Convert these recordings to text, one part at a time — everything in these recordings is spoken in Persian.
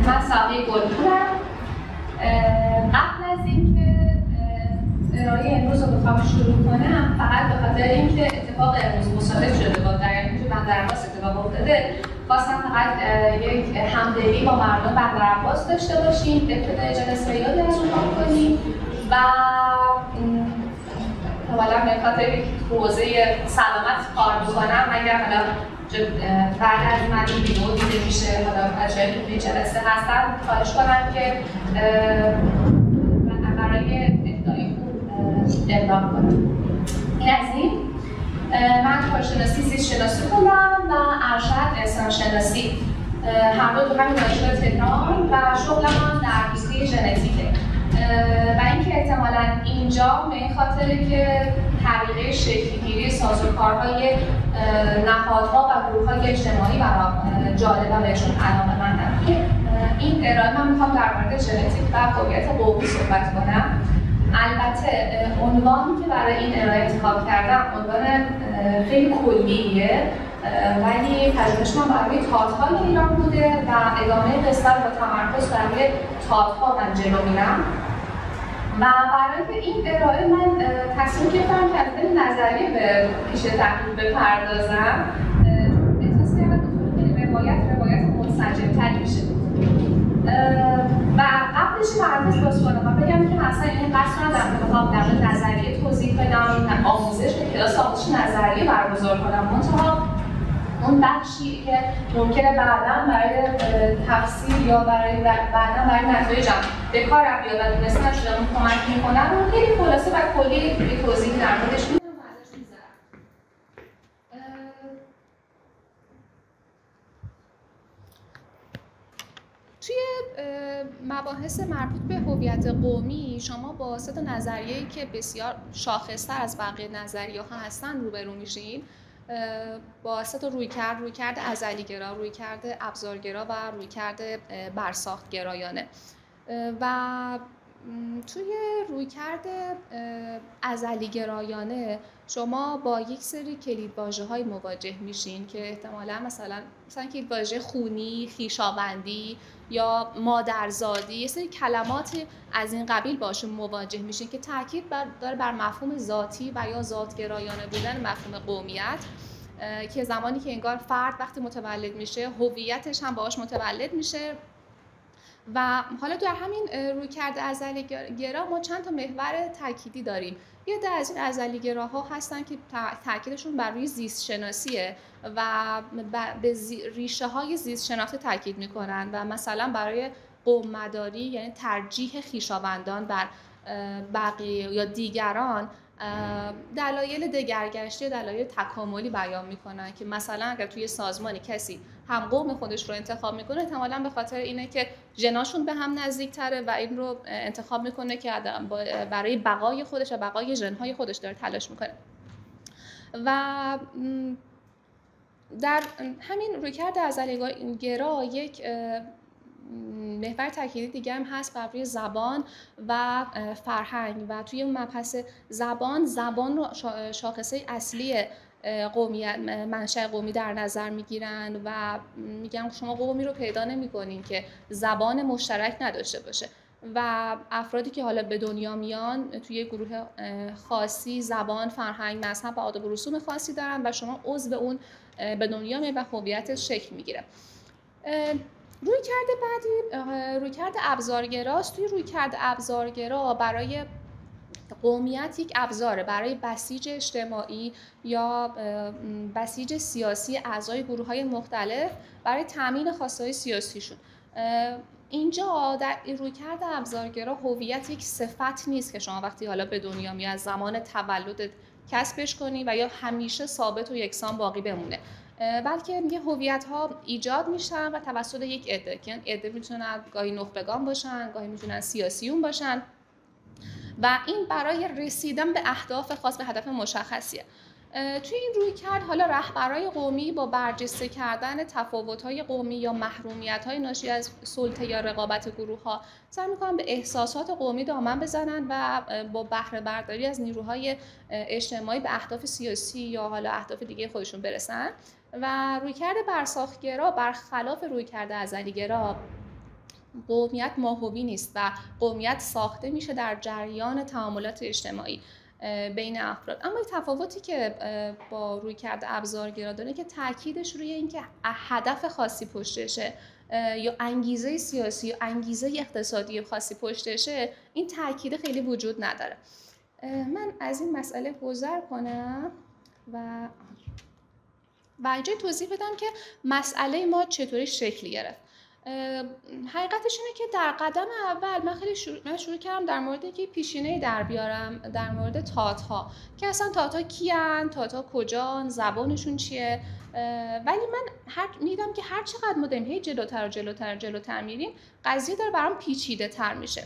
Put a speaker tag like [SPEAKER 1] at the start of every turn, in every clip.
[SPEAKER 1] من ساقی گلپورم. قبل از اینکه ارائه امروز رو بخوام شروع کنم، فقط به خاطر اینکه اتفاق امروز مصادف شده با در بندرعباس اتفاق افتاده، خواستم فقط یک همدلی با مردم بندرعباس داشته باشیم، ابتدای جلسه یادی از اون کنیم و حالا به خاطر حوزه سلامت کار میکنم، اگر حالا بعد از من این ویدیو دیده میشه، حالا از جایی که توی جلسه هستن، خواهش کنم که برای اهدای خوب اقدام کنم. این از این. من کارشناسی زیستشناسی خوندم و ارشد انسانشناسی، هر دو تو همین دانشگاه تهران، و شغلم در حوزه ژنتیکه. و اینکه احتمالاً اینجا به این خاطره که طریقه شکل‌گیری سازوکارهای نهادها و گروه‌های اجتماعی برام جالبه و بهشون علاقه‌مندم. این ارائه من میخوام در مورد ژنتیک و هویت قومی صحبت کنم. البته عنوانی که برای این ارائه انتخاب کردم عنوان خیلی کلیه، ولی پژوهش من برای تات‌های ایران بوده و ادامه قصه با تمرکز برای تات‌ها من جلو میرم. و برای این ارائه من تصمیم گرفتم که از دل نظریه به پیش تحقیق بپردازم. احساس کردم که روایت منسجم‌تری میشه. و قبلش معرفی باز کنم و بگم که مثلا این قصد ندارم که بخوام در مورد نظریه توضیح بدم، آموزش به کلاس آموزش نظریه برگزار کنم، منتها اون بخشی که ممکنه بعداً برای تفسیر یا برای بعداً برای نتایجم به کارم بیاد و دونستن شدم کمک میکنن رو خیلی خلاصه و کلی یه توضیح در موردش میدم و ازش میذارم. توی مباحث مربوط به هویت قومی شما با سه تا نظریه‌ای که بسیار شاخص‌تر از بقیه نظریه‌ها هستن روبرو میشین، با سه تا رویکرد ازلی‌گرا، رویکرد ابزارگرا و رویکرد برساخت‌گرایانه. و توی رویکرد ازلی‌گرایانه شما با یک سری کلیدواژه‌های مواجه میشین که احتمالاً مثلا کلیدواژه خونی، خویشاوندی یا مادرزادی، یه سری کلمات از این قبیل باشون مواجه میشین که تاکید داره بر مفهوم ذاتی و یا ذات‌گرایانه بودن مفهوم قومیت، که زمانی که انگار فرد وقتی متولد میشه هویتش هم باهاش متولد میشه. و حالا در همین رویکرد ازلی‌گرا ما چند تا محور تأکیدی داریم. یه عده از این ازلی‌گراها هستن که تأکیدشون بر روی زیست شناسیه و به ریشه های زیست شناختی تأکید میکنن و مثلا برای قوم مداری یعنی ترجیح خویشاوندان بر بقیه یا دیگران دلایل دگرگشتی، دلایل تکاملی بیان میکنن که مثلا اگر توی سازمانی کسی هم قوم خودش رو انتخاب میکنه احتمالاً به خاطر اینه که ژناشون به هم نزدیک‌تره و این رو انتخاب میکنه که برای بقای خودش و بقای ژن‌های خودش داره تلاش میکنه. و در همین رویکرد ازلی‌گرا یک محور تأکیدی دیگه هم هست بر روی زبان و فرهنگ و توی اون مبحث زبان رو شاخصه اصلی قومیت، منشأ قومی در نظر میگیرن و میگن شما قومی رو پیدا نمی‌کنین که زبان مشترک نداشته باشه و افرادی که حالا به دنیا میان توی گروه خاصی زبان، فرهنگ، مذهب و آداب و رسوم خاصی دارن و شما عضو اون به دنیا میاد و هویتش شکل میگیره. رویکرد بعدی رویکرد ابزارگراست. توی رویکرد ابزارگرا برای قومیت یک ابزاره برای بسیج اجتماعی یا بسیج سیاسی اعضای گروه‌های مختلف برای تامین خواسته‌های سیاسیشون. اینجا در رویکرد ابزارگرا هویت یک صفت نیست که شما وقتی حالا به دنیا میاد از زمان تولدت کسبش کنی و یا همیشه ثابت و یکسان باقی بمونه، بلکه میگه هویت‌ها ایجاد میشن و توسط یک عده که عده میتونن گاهی نخبگان باشن، گاهی میتونن سیاسیون باشن و این برای رسیدن به اهداف خاص، به هدف مشخصیه. توی این رویکرد حالا رهبرای قومی با برجسته کردن تفاوت‌های قومی یا محرومیت‌های ناشی از سلطه یا رقابت گروه‌ها سعی می‌کنن به احساسات قومی دامن بزنن و با بهره برداری از نیروهای اجتماعی به اهداف سیاسی یا حالا اهداف دیگه خودشون برسن. و رویکرد برساخت‌گرا برخلاف رویکرد ازلی‌گرا قومیت ماهوی نیست و قومیت ساخته میشه در جریان تعاملات اجتماعی بین افراد. اما تفاوتی که با رویکرد ابزارگرا داره که تاکیدش روی اینکه هدف خاصی پشتشه یا انگیزه سیاسی یا انگیزه اقتصادی خاصی پشتشه، این تاکید خیلی وجود نداره. من از این مسئله گذر کنم و اینجا توضیح بدم که مسئله ما چطوری شکل گرفت. حقیقتش اینه که در قدم اول من شروع کردم در مورد اینکه پیشینه‌ای در بیارم در مورد تات‌ها که اصلا تات‌ها کیان، تات‌ها کجان، زبانشون چیه. ولی من میدم که هر چقدر ما داریم هی جلوتر میریم، قضیه داره برام پیچیده تر میشه.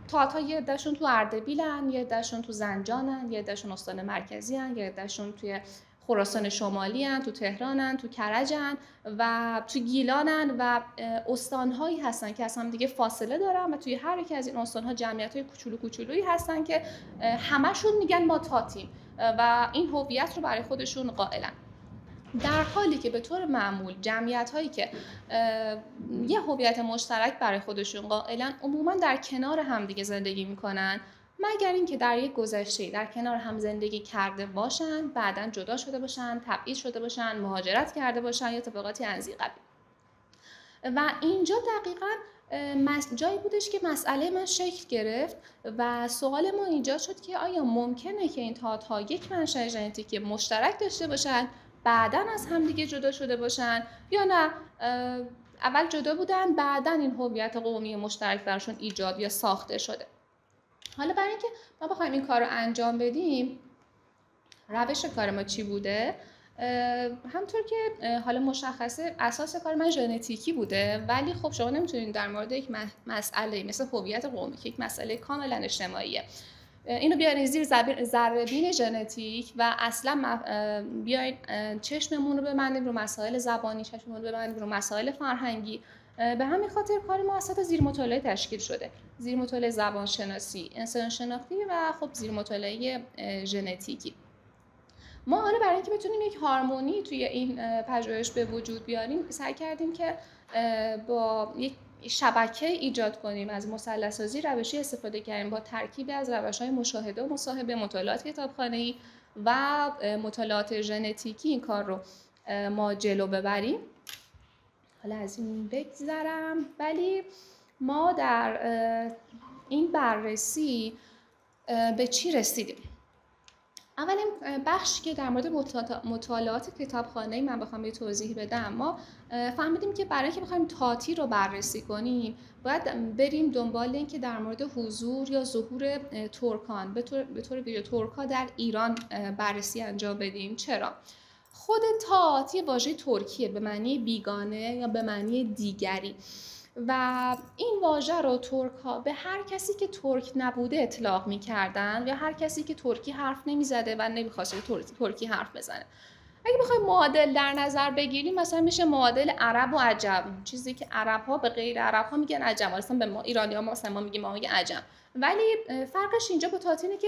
[SPEAKER 1] تات‌ها یه عده‌شون تو اردبیلن، یه عده‌شون تو زنجانن، یه عده‌شون استان مرکزی ان، یه عده‌شون توی خراسان شمالی هن، تو تهرانن، تو کرجن و تو گیلانن و استانهایی هستن که از هم دیگه فاصله دارن و توی هر یک از این استانها جمعیت‌های کوچولویی هستن که همشون میگن ما تاتیم و این هویت رو برای خودشون قائلن. در حالی که به طور معمول جمعیت‌هایی که یه هویت مشترک برای خودشون قائلن عموماً در کنار هم دیگه زندگی میکنن، مگر اینکه در یک گذشته در کنار هم زندگی کرده باشن، بعداً جدا شده باشن، تبعید شده باشن، مهاجرت کرده باشن یا اتفاقاتی از این قبیل. و اینجا دقیقاً جایی بودش که مسئله من شکل گرفت و سوال ما اینجا شد که آیا ممکنه که این تات‌ها یک منشأ ژنتیکی مشترک داشته باشن، بعداً از هم دیگه جدا شده باشن، یا نه اول جدا بودن بعداً این هویت قومی مشترک براشون ایجاد یا ساخته شده. حالا برای اینکه ما بخوایم این کار رو انجام بدیم، روش کار ما چی بوده؟ همطور که حالا مشخصه اساس کار من ژنتیکی بوده، ولی خب شما نمیتونید در مورد یک مسئله مثل هویت قومی که یک مسئله کاملا اجتماعیه اینو بیارین زیر ذره‌بین ژنتیک و اصلا بیاید چشممون رو ببندیم رو مسائل زبانی، چشممون رو ببندیم رو مسائل فرهنگی. به همین خاطر کار ما از زیر مطالعه تشکیل شده، زیر مطالعه زبان شناسی، انسان شناختی و خب زیر مطالعه ژنتیکی. ما حالا برای اینکه بتونیم یک هارمونی توی این پژوهش به وجود بیاریم سعی کردیم که با یک شبکه ایجاد کنیم، از مثلث‌سازی روشی استفاده کردیم با ترکیب از روش‌های مشاهده و مصاحبه، مطالعات کتابخانه‌ای و مطالعات ژنتیکی این کار رو ما جلو ببریم. حالا از این بگذرم، ولی ما در این بررسی به چی رسیدیم؟ اولین بخش که در مورد مطالعات کتابخانه‌ای من بخوام یه توضیح بدم، ما فهمیدیم که برای اینکه بخوایم تاتی رو بررسی کنیم باید بریم دنبال این که در مورد حضور یا ظهور ترکان به طور ویژه ترک‌ها در ایران بررسی انجام بدیم. چرا؟ خود تات یه واژه ترکیه به معنی بیگانه یا به معنی دیگری و این واژه رو ترک‌ها به هر کسی که ترک نبوده اطلاق می‌کردن یا هر کسی که ترکی حرف نمی‌زده و نمی‌خواسته ترکی حرف بزنه. اگه بخوایم معادل در نظر بگیریم مثلا میشه معادل عرب و عجم، چیزی که عرب‌ها به غیر عرب‌ها میگن عجم، مثلا به ما ایرانی‌ها مثلا ما میگیم عجم، ولی فرقش اینجا با تاتینه که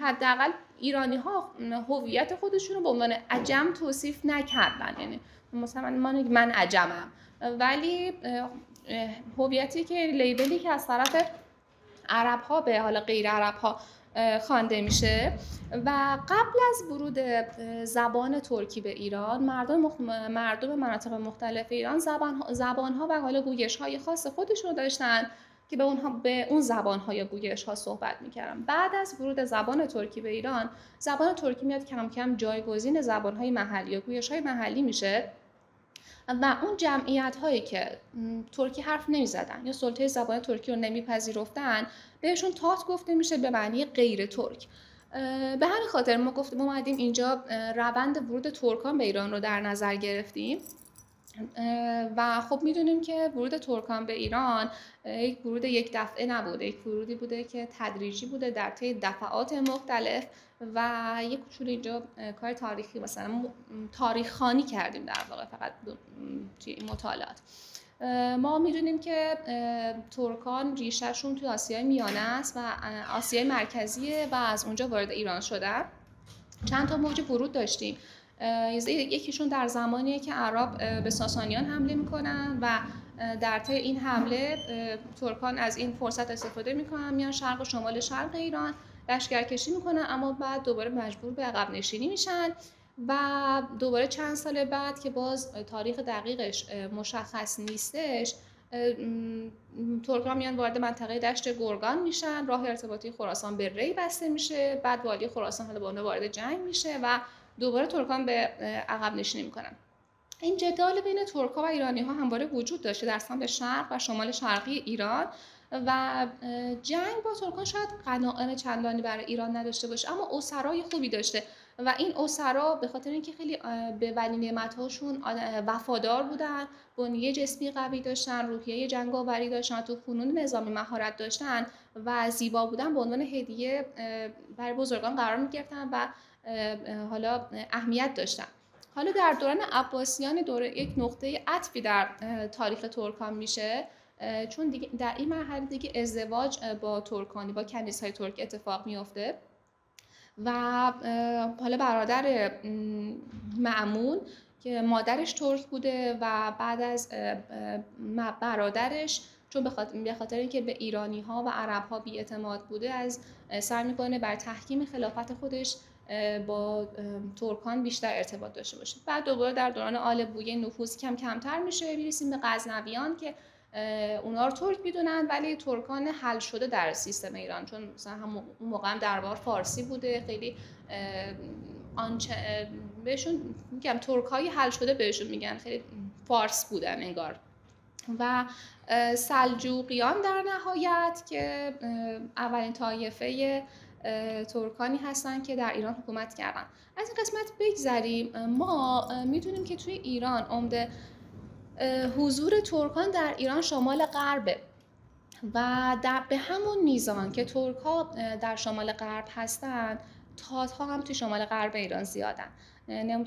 [SPEAKER 1] حداقل ایرانی‌ها هویت خودشون رو به عنوان عجم توصیف نکردن، یعنی مثلا من عجمم، ولی هویتی که لیبلی که از طرف عرب‌ها به حالا غیر عرب‌ها خوانده میشه و قبل از ورود زبان ترکی به ایران مردم مناطق مختلف ایران زبان‌ها و حالا گویش‌های خاص خودشون رو داشتن که به اون زبان‌ها یا گویش‌ها صحبت می‌کردن. بعد از ورود زبان ترکی به ایران، زبان ترکی میاد کم کم جایگزین زبان‌های محلی یا گویش‌های محلی میشه و اون جمعیت هایی که ترکی حرف نمی زدن یا سلطه زبان ترکی رو نمی پذیرفتن بهشون تات گفته میشه به معنی غیر ترک. به همین خاطر ما اومدیم اینجا روند ورود ترکان به ایران رو در نظر گرفتیم و خب میدونیم که ورود ترکان به ایران یک ورود یک دفعه نبوده، یک ورودی بوده که تدریجی بوده در طی دفعات مختلف و یک کوچولو اینجا کار تاریخی مثلا تاریخ خوانی کردیم در واقع فقط توی این مطالعات. ما میدونیم که ترکان ریشه‌شون توی آسیای میانه است و آسیای مرکزیه و از اونجا وارد ایران شدن. چند تا موج ورود داشتیم یکیشون در زمانیه که عرب به ساسانیان حمله میکنن و در طی این حمله ترکان از این فرصت استفاده میکنن، میان شرق و شمال شرق ایران لشکرکشی میکنن، اما بعد دوباره مجبور به عقب نشینی میشن و دوباره چند سال بعد که باز تاریخ دقیقش مشخص نیستش، ترکان میان وارد منطقه دشت گرگان میشن، راه ارتباطی خراسان به ری بسته میشه، بعد والی خراسان حالا با اونها وارد جنگ میشه و دوباره ترکان به عقب نشینی میکنن. این جدال بین ترک‌ها و ایرانی‌ها همواره وجود داشته در سمت شرق و شمال شرقی ایران و جنگ با ترکان شاید غنایم چندانی برای ایران نداشته باشه، اما اسرای خوبی داشته و این اسرا به خاطر اینکه خیلی به ولی نعمت‌هاشون وفادار بودن، بنیه جسمی قوی داشتن، روحیه جنگاوری داشتن، تو فنون نظامی مهارت داشتن و زیبا بودن، به عنوان هدیه برای بزرگان قرار می‌گرفتن و حالا اهمیت داشتن. حالا در دوران عباسیان یک نقطه عطفی در تاریخ ترکان میشه، چون دیگه در این مرحله دیگه ازدواج با ترکانی، با کنیزهای ترک اتفاق میفته و حالا برادر مأمون که مادرش ترک بوده و بعد از برادرش چون به خاطر اینکه به ایرانی ها و عرب ها بی‌اعتماد بوده، از سعی میکنه بر تحکیم خلافت خودش با ترکان بیشتر ارتباط داشته باشه. بعد دوباره در دوران آل بویه نفوذ کمتر میشه، میرسیم به غزنویان که اونا رو ترک میدونن ولی ترکان حل شده در سیستم ایران، چون مثلا اون موقع هم دربار فارسی بوده، خیلی بهشون میگم ترکای حل شده بهشون میگن، خیلی فارس بودن انگار. و سلجوقیان در نهایت که اولین طایفه ترکانی هستن که در ایران حکومت کردن. از این قسمت بگذریم. ما میدونیم که توی ایران عمده حضور ترکان در ایران شمال غربه و به همون میزان که ترک‌ها در شمال غرب هستن، تات‌ها هم توی شمال غرب ایران زیادن.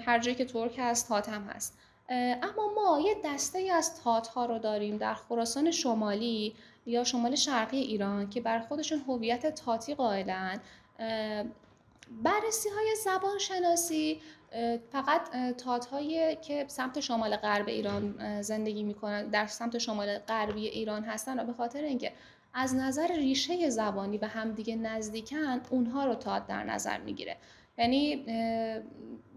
[SPEAKER 1] هر جایی که ترک هست تات هم هست. اما ما یه دسته از تات‌ها رو داریم در خراسان شمالی یا شمال شرقی ایران که بر خودشون هویت تاتی قائلن. بررسی‌های زبان شناسی فقط تات‌هایی که سمت شمال غرب ایران زندگی می‌کنن، در سمت شمال غربی ایران هستن، و به خاطر اینکه از نظر ریشه زبانی به هم دیگه نزدیکن، اونها رو تات در نظر میگیره. یعنی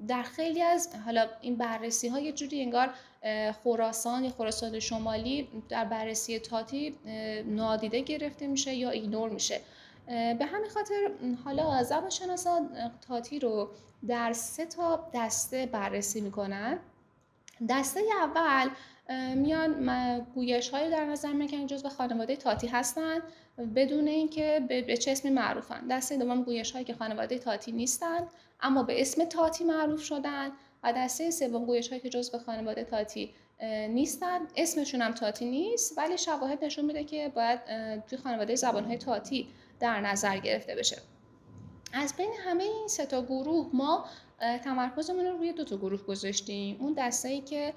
[SPEAKER 1] در خیلی از حالا این بررسی‌ها یه جوری انگار خراسان یا خراسان شمالی در بررسی تاتی نادیده گرفته میشه یا ایگنور میشه. به همین خاطر حالا زبانشناسان تاتی رو در 3 دسته بررسی میکنن. دسته اول میان گویش‌هایی در نظر میگیرن جزو خانواده تاتی هستن بدون اینکه به چه اسمی معروفن. دسته دوم گویش‌هایی که خانواده تاتی نیستن اما به اسم تاتی معروف شدن و دسته سوم گویش‌هایی که جزو خانواده تاتی نیستن، اسمشون هم تاتی نیست ولی شواهد نشون میده که باید توی خانواده زبان‌های تاتی در نظر گرفته بشه. از بین همه این 3 گروه ما تمرکزمون رو روی 2 گروه گذاشتیم. اون دسته‌ای که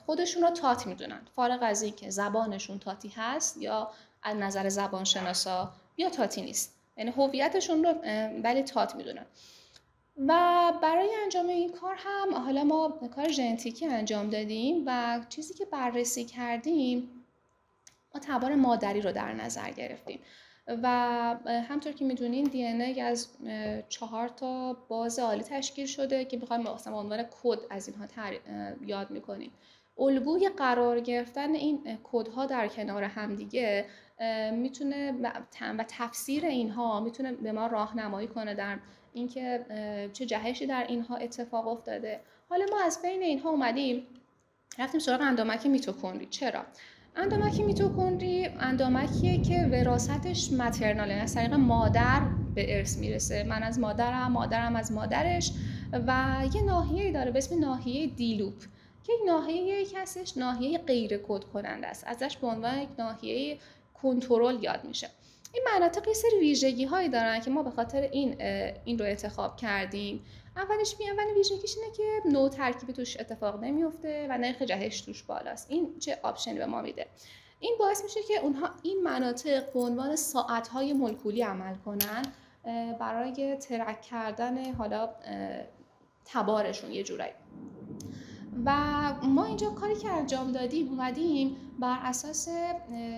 [SPEAKER 1] خودشون رو تات میدونن، فارغ از این که زبانشون تاتی هست یا از نظر زبان شناسا یا تاتی نیست، یعنی هویتشون رو ولی تات میدونن. و برای انجام این کار هم حالا ما کار ژنتیکی انجام دادیم و چیزی که بررسی کردیم، ما تبار مادری رو در نظر گرفتیم و همطور که میدونین دی ان ای از 4 باز عالی تشکیل شده که میخوایم مثلا به عنوان کد از اینها یاد میکنیم. الگوی قرار گرفتن این کدها در کنار هم دیگه میتونه و تفسیر اینها میتونه به ما راهنمایی کنه در اینکه چه جهشی در اینها اتفاق افتاده. حالا ما از بین اینها اومدیم رفتیم سراغ اندامک میتوکندری. چرا؟ اندامک میتوکندری اندامکیه که وراثتش ماترناله، از طریق مادر به ارث میرسه. من از مادرم، مادرم از مادرش، و یه ناحیه‌ای داره به اسم ناحیه دیلوپ که یک ناحیه هستش، ناحیه غیر کد کننده است. ازش به عنوان یک ناحیه کنترل یاد میشه. این مناطق یه سری ویژگی‌هایی دارن که ما به خاطر این رو انتخاب کردیم. اولین ویژگیش اینه که نوع ترکیبی توش اتفاق نمیفته و نرخ جهش توش بالاست. این چه آپشنی به ما میده؟ این باعث میشه که اونها این مناطق به عنوان ساعت‌های مولکولی عمل کنن برای ترک کردن حالا تبارشون یه جورایی. و ما اینجا کاری که انجام دادیم اومدیم بر اساس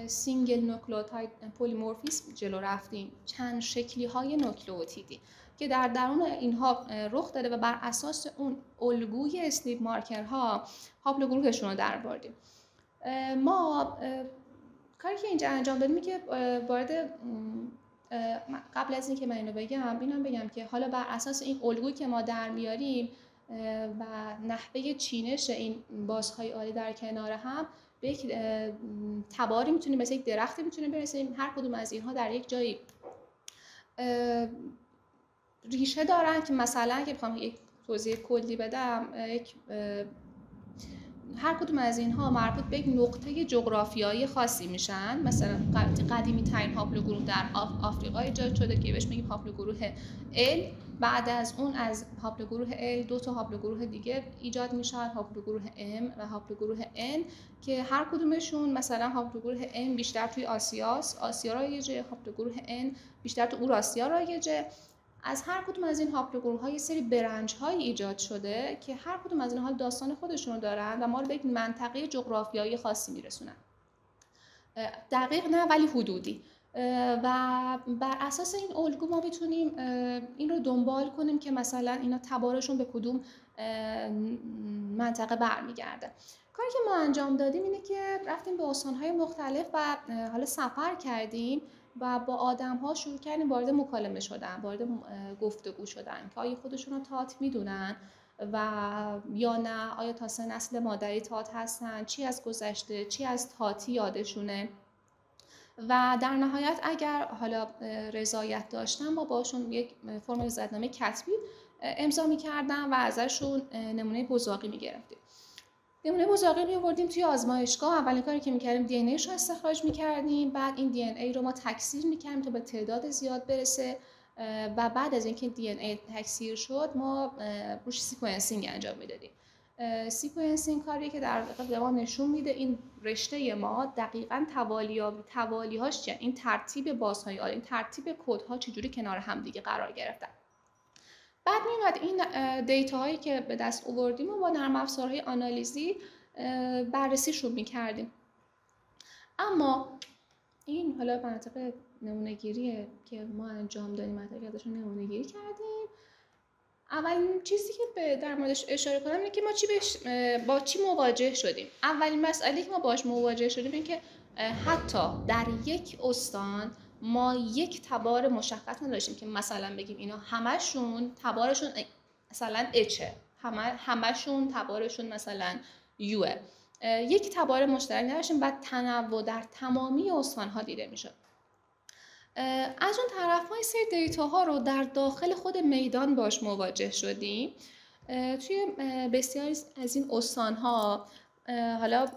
[SPEAKER 1] سینگل نوکلئوتاید پلیمورفیسم جلو رفتیم، چند شکلی های نوکلئوتیدی که در درون اینها رخ داده و بر اساس اون الگوی اسنیپ مارکرها هاپلوگروپشون رو درآوردیم. ما کاری که اینجا انجام دادیم که وارد قبل از اینکه من اینو بگم که حالا بر اساس این الگویی که ما در میاریم و نحوه چینش این بازهای عالی در کنار هم به یک تباری میتونیم، مثل یک درختی میتونیم برسیم. هر کدوم از اینها در یک جایی ریشه دارن که مثلا اگه بخوام یک توضیح کلی بدم، هر کدوم از اینها مربوط به یک نقطه جغرافیایی خاصی میشن. مثلا قدیمی ترین هاپلوگروپ در آفریقا ایجاد شده که بهش میگیم هاپلوگروه L. بعد از اون از هاپلوگروه L 2 تا هاپلوگروه دیگه ایجاد میشن، هاپلوگروه M و هاپلوگروه N که هر کدومشون مثلا هاپلوگروه M بیشتر توی آسیا رایجه، هاپلوگروه N بیشتر تو اوراسیا رایجه. از هر کدوم از این هاپلوگروپ‌ها یه سری برنچ‌های ایجاد شده که هر کدوم از اینها داستان خودشون رو دارن و ما رو به یک منطقه جغرافیایی خاصی میرسونن. دقیق نه ولی حدودی. و بر اساس این الگو ما میتونیم این رو دنبال کنیم که مثلا اینا تبارشون به کدوم منطقه برمیگرده. کاری که ما انجام دادیم اینه که رفتیم به استان‌های مختلف و حالا سفر کردیم و با آدم‌ها شروع کردیم وارد مکالمه شدن، وارد گفتگو شدن که آیا خودشون رو تات میدونن و یا نه، آیا تا سه نسل مادری تات هستن، چی از گذشته، چی از تاتی یادشونه. و در نهایت اگر حالا رضایت داشتن ما باشون یک فرم رضایتنامه کتبی امضا می‌کردم و ازشون نمونه بزاقی می‌گرفتیم. نمونه بزاقی رو آوردیم توی آزمایشگاه. اولین کاری که می‌کردیم دی ان ایش رو استخراج می‌کردیم، بعد این دی ان ای رو ما تکثیر می‌کردیم تا به تعداد زیاد برسه و بعد از اینکه دی ان ای تکثیر شد ما روش سیکونسینگ انجام میدادیم. سیکونسینگ کاریه که در واقع به ما نشون میده این رشته ما دقیقاً توالیهاش چیه، این ترتیب بازهای عالی، این ترتیب کدها چجوری کنار هم دیگه قرار گرفتن. بعد میومد این دیتاهایی که به دست آوردیم و با نرم افزارهای آنالیزی بررسیشون میکردیم. اما این حالا منطقه نمونه‌گیریه که ما انجام دادیم، منطقه ازشون نمونه‌گیری کردیم. اولین چیزی که در موردش اشاره کنم اینه که ما با چی مواجه شدیم. اولین مسئله که ما باهاش مواجه شدیم این که حتی در یک استان ما یک تبار مشخص نداشتیم که مثلا بگیم اینا همشون تبارشون مثلا اچه، همشون تبارشون مثلا یوه. یک تبار مشترک نداشتیم و تنوع در تمامی استان‌ها دیده میشد. از اون طرف ما این سری دیتاها رو در داخل خود میدان باش مواجه شدیم. توی بسیاری از این استان‌ها، حالا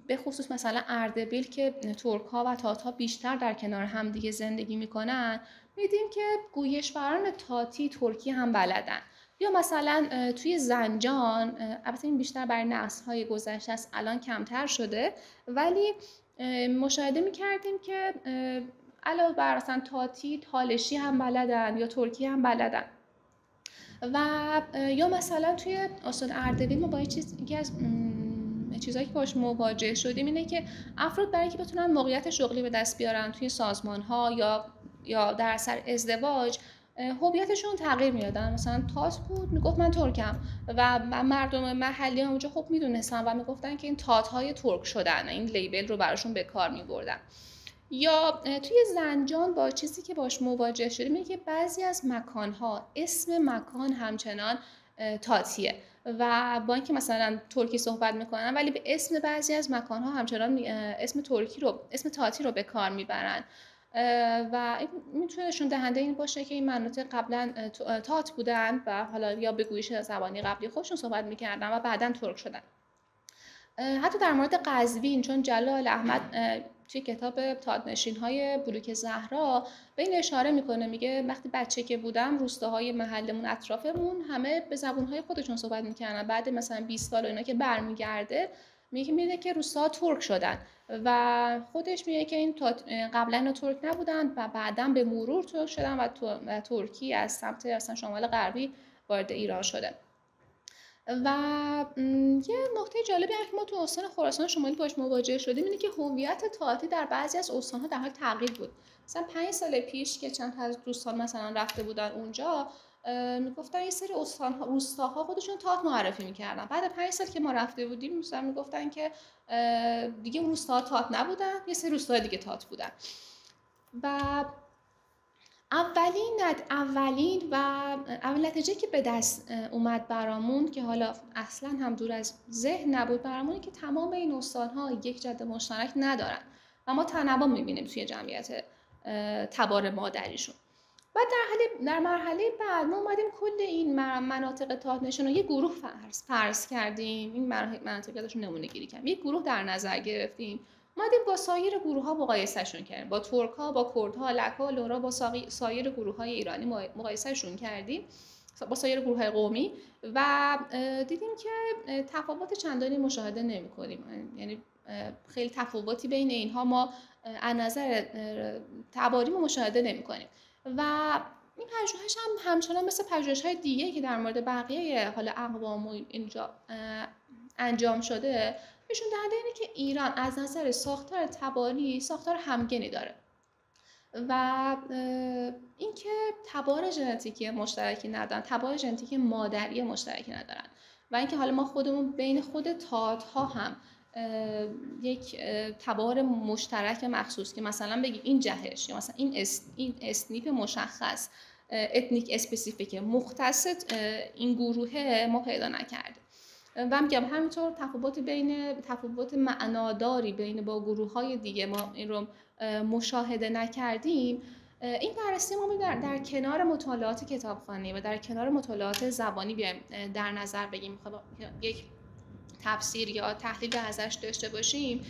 [SPEAKER 1] به خصوص مثلا اردبیل که ترک‌ها و تات‌ها بیشتر در کنار هم دیگه زندگی میکنن، میدیم که گویشوران تاتی ترکی هم بلدن. یا مثلا توی زنجان، البته این بیشتر برای نسل‌های گذشته است، الان کمتر شده، ولی مشاهده میکردیم که علاوه بر مثلا تاتی، تالشی هم بلدن یا ترکی هم بلدن. و یا مثلا توی استان اردبیل ما با یکی از چیزایی که باش مواجه شدیم اینه که افراد برای اینکه بتونن موقعیت شغلی به دست بیارن توی سازمان‌ها یا در اثر ازدواج هویتشون تغییر میدادن. مثلا تات بود میگفت من ترکم و مردم محلی اونجا خب میدونستن و میگفتن که این تات‌های ترک شدن، این لیبل رو براشون به کار میبردن. یا توی زنجان با چیزی که باش مواجه شدیم اینه که بعضی از مکان‌ها اسم مکان همچنان تاتیه و با اینکه مثلا ترکی صحبت میکنن ولی به اسم بعضی از مکان‌ها همچنان اسم تاتی رو به کار میبرن و میتونه نشون دهنده این باشه که این مناطق قبلا تات بودن و حالا یا به گویش زبانی قبلی خودشون صحبت میکردن و بعداً ترک شدن. حتی در مورد قزوین، چون جلال احمد توی کتاب تات‌نشین‌های بلوک زهرا به این اشاره میکنه، میگه وقتی بچه که بودم روستاهای محلمون اطرافمون همه به زبونهای خودشون صحبت میکردن. بعد مثلا 20 سال اینا که برمیگرده میگه که روستاها ترک شدن و خودش میگه که این قبلا اینا ترک نبودن و بعداً به مرور ترک شدن و ترکی از سمت اصلا شمال غربی وارد ایران شده. و یه نکته جالبی که ما تو استان خراسان شمالی باش مواجه شدیم اینه که هویت طاعتی در بعضی از استان‌ها در حال تغییر بود. مثلا 5 سال پیش که چند تا از دوستان مثلا رفته بودن اونجا، میگفتن یه سری استان‌ها روستاها خودشون طاعت معرفی میکردن. بعد 5 سال که ما رفته بودیم مثلا میگفتن که دیگه اون روستاها طاعت نبودن، یه سری روستاهای دیگه طاعت بودن. و اولین نتیجه که به دست اومد برامون که حالا اصلا هم دور از ذهن نبود برامون که تمام این استان‌ها یک جد مشترک ندارن و ما تنوع می‌بینیم توی جمعیت تبار مادریشون. و در مرحله بعد ما اومدیم کل این مناطق طاعت نشین رو یه گروه فرض کردیم. این مناطق ازشون نمونه گیری کردیم، یک گروه در نظر گرفتیم، اومدیم با سایر گروه‌ها مقایسه‌شون کردیم، با ترک‌ها، با کردها، لک‌ها، لورا، با سایر گروه‌های ایرانی مقایسه‌شون کردیم، با سایر گروه‌های قومی، و دیدیم که تفاوت چندانی مشاهده نمی‌کنیم. یعنی خیلی تفاوتی بین اینها ما از نظر تباری مشاهده نمی‌کنیم. و این پژوهش هم همچنان مثل پژوهش‌های دیگه که در مورد بقیه حالا اقوام و اینجا انجام شده نشون دهنده اینه که ایران از نظر ساختار تباری ساختار همگنی داره و اینکه تبار ژنتیکی مشترکی ندارن، تبار ژنتیکی مادری مشترکی ندارن، و اینکه حالا ما خودمون بین خود طاعت‌ها هم یک تبار مشترک مخصوص که مثلا بگی این جهش یا مثلا این اسنیپ مشخص، اتنیک اسپسیفیک مختص این گروهه ما پیدا نکردیم. و میگم همینطور تفاوت معناداری بین با گروه‌های دیگه ما این رو مشاهده نکردیم. این بررسی ما در کنار مطالعات کتابخوانی و در کنار مطالعات زبانی بیایم در نظر بگیم یک تفسیر یا تحلیل ازش داشته باشیم،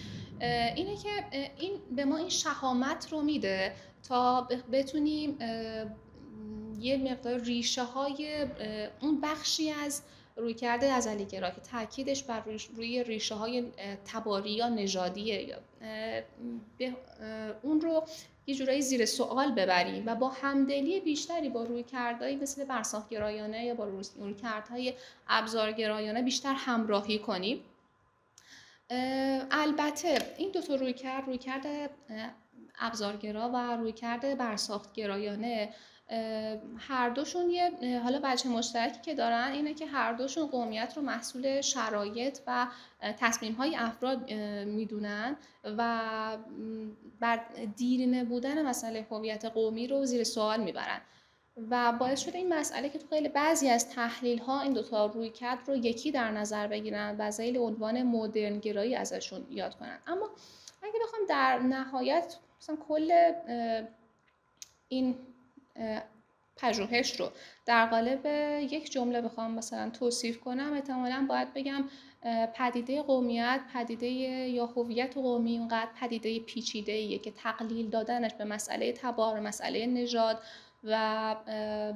[SPEAKER 1] اینه که این به ما این شهامت رو میده تا بتونیم یه مقدار ریشه های اون بخشی از رویکرد ازلی‌گرا که تاکیدش بر روی ریشه های تباری یا نژادیه یا اون رو یه جورایی زیر سوال ببریم و با همدلی بیشتری با رویکردهایی مثل برساخت‌گرایانه یا با رویکردهای ابزارگرایانه بیشتر همراهی کنیم. البته این دو تا رویکرد ابزارگرا و رویکرد برساخت‌گرایانه، هر دوشون یه حالا وجه مشترکی که دارن اینه که هر دوشون قومیت رو محصول شرایط و تصمیم‌های افراد میدونن و بر دیرینه بودن مسئله هویت قومی رو زیر سوال میبرن و باعث شده این مسئله که تو خیلی بعضی از تحلیل‌ها این دوتا رویکرد رو یکی در نظر بگیرن و ذیل عنوان مدرن گرایی ازشون یاد کنن. اما اگه بخوام در نهایت مثلا کل این پژوهش رو در قالب یک جمله بخوام مثلا توصیف کنم، احتمالاً باید بگم پدیده قومیت، پدیده یا هویت قومی اونقدر پدیده پیچیده‌ایه که تقلیل دادنش به مسئله تبار، مسئله نژاد و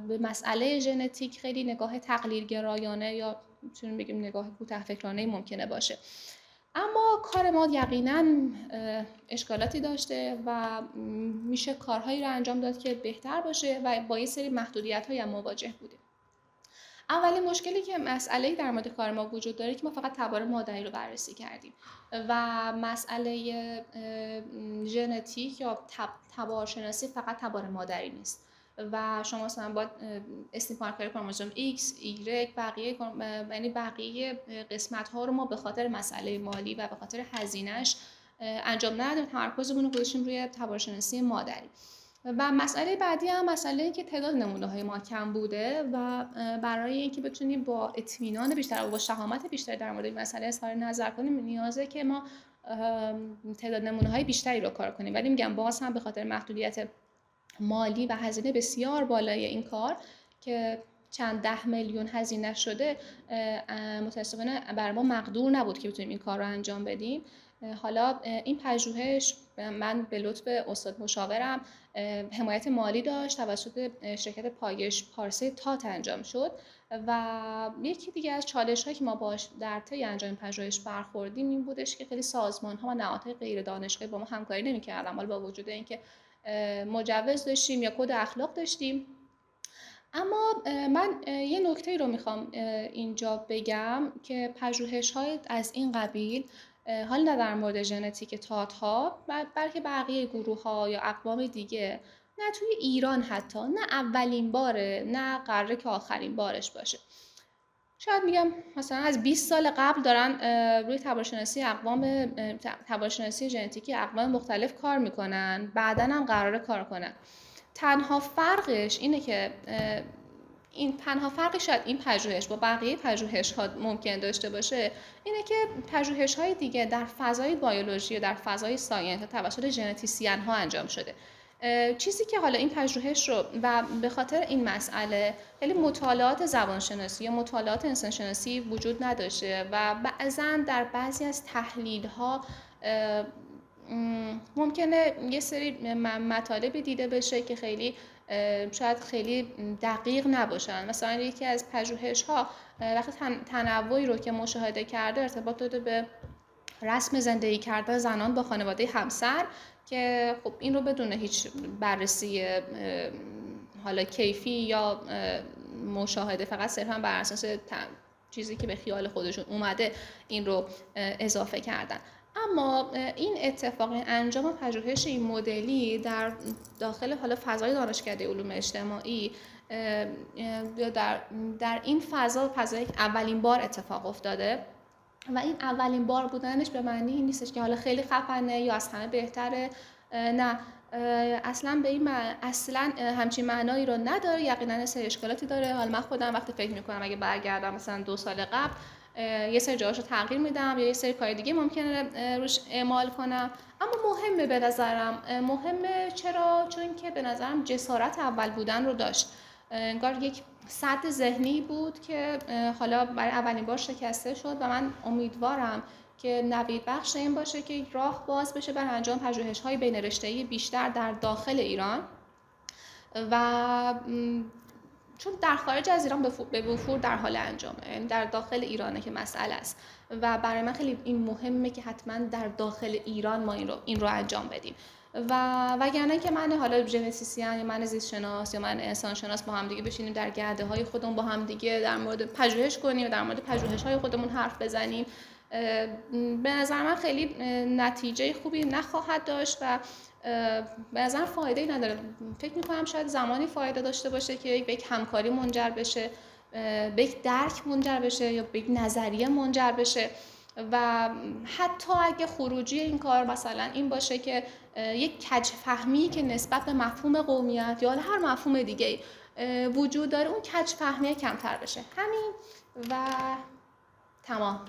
[SPEAKER 1] به مسئله ژنتیک خیلی نگاه تقلیل گرایانه یا میتونیم بگیم نگاه کوتاه‌فکرانه ممکنه باشه. اما کار ما یقیناً اشکالاتی داشته و میشه کارهایی رو انجام داد که بهتر باشه و با یه سری محدودیت‌هایی هم مواجه بودیم. اولین مشکلی که مسئله‌ای در مورد کار ما وجود داره که ما فقط تبار مادری رو بررسی کردیم و مسئله ژنتیک یا تبارشناسی فقط تبار مادری نیست و شما مثلا باید اسنیپ مارکر کروموزوم X، Y، بقیه قسمت‌ها رو ما به خاطر مسئله مالی و به خاطر هزینه‌اش انجام ندادیم، تمرکزمون رو گذاشتیم روی تبارشناسی مادری. و مسئله بعدی هم مسئله که تعداد نمونه‌های ما کم بوده و برای اینکه بتونیم با اطمینان بیشتر و با شهامت بیشتر در مورد این مسئله اظهار نظر کنیم نیازه که ما تعداد نمونه‌های بیشتری رو کار کنیم. ولی میگم باز هم به خاطر محدودیت مالی و هزینه بسیار بالای این کار که چند 10 میلیون هزینه شده، متاسفانه برای ما مقدور نبود که بتونیم این کار رو انجام بدیم. حالا این پژوهش من به لطف استاد مشاورم حمایت مالی داشت، توسط شرکت پایش پارسه تات انجام شد و یکی دیگه از چالش‌هایی که ما باش در طی انجام پژوهش برخوردیم این بودش که خیلی سازمان‌ها و نهادهای غیر دانشگاهی با ما همکاری نمی‌کردن، حالا با وجود اینکه مجوز داشتیم یا کد اخلاق داشتیم، اما من یه نکته رو میخوام اینجا بگم که پژوهش‌های از این قبیل حالا نه در مورد ژنتیک تات‌ها بلکه بقیه گروه‌ها یا اقوام دیگه، نه توی ایران حتی، نه اولین باره نه قراره که آخرین بارش باشه. شاید میگم مثلا از 20 سال قبل دارن روی تبارشناسی ژنتیکی اقوام مختلف کار میکنن، بعداً هم قراره کار کنن. تنها فرقش اینه که تنها فرقی شاید این پژوهش با بقیه پژوهش‌ها ممکن داشته باشه اینه که پژوهش‌های دیگه در فضای بیولوژی و در فضای ساینس توسط ژنتیسیان‌ها انجام شده. چیزی که حالا این پژوهش رو و به خاطر این مسئله خیلی مطالعات زبانشناسی یا مطالعات انسانشناسی وجود نداشته و بعضاً در بعضی از تحلیل‌ها ممکنه یه سری مطالبی دیده بشه که خیلی شاید خیلی دقیق نباشن. مثلا یکی از پژوهش‌ها وقتی تنوعی رو که مشاهده کرده ارتباط داده به رسم زندگی کردن زنان با خانواده همسر که خب این رو بدون هیچ بررسی حالا کیفی یا مشاهده، فقط صرفا بر اساس چیزی که به خیال خودشون اومده این رو اضافه کردن. اما این اتفاق انجام پژوهش این مدلی در داخل حالا فضای دانشکده علوم اجتماعی در این فضای اولین بار اتفاق افتاده و این اولین بار بودنش به معنی این نیستش که حالا خیلی خفنه یا از همه بهتره، نه، اصلا به این اصلا همچین معنایی رو نداره. یقینا سری اشکالاتی داره. حالا من خودم وقتی فکر میکنم اگه برگردم مثلا 2 سال قبل یه سری جاهاشو تغییر میدم یا یه سری کار دیگه ممکنه روش اعمال کنم، اما مهمه به نظرم. مهمه چرا؟ چون که به نظرم جسارت اول بودن رو داشت. انگار یک سد ذهنی بود که حالا برای اولین بار شکسته شد و من امیدوارم که نوید بخش این باشه که راه باز بشه برای انجام پژوهش‌های بین رشته‌ای بیشتر در داخل ایران و چون در خارج از ایران به وفور در حال انجامه، یعنی در داخل ایرانه که مسئله است و برای من خیلی این مهمه که حتما در داخل ایران ما این رو انجام بدیم و وگرنه که من حالا ژنتیسیان یا من زیست شناس یا من انسان شناس با هم دیگه بشینیم در گرده های خودمون با هم دیگه در مورد پژوهش کنیم و در مورد پژوهش های خودمون حرف بزنیم، به نظر من خیلی نتیجه خوبی نخواهد داشت و به نظر فایده‌ای نداره. فکر می‌کنم شاید زمانی فایده داشته باشه که به یک همکاری منجر بشه، به یک درک منجر بشه یا به یک نظریه منجر بشه و حتی اگه خروجی این کار مثلا این باشه که یک کج‌فهمی که نسبت به مفهوم قومیت یا هر مفهوم دیگه وجود داره اون کج‌فهمی کمتر بشه. همین و تمام.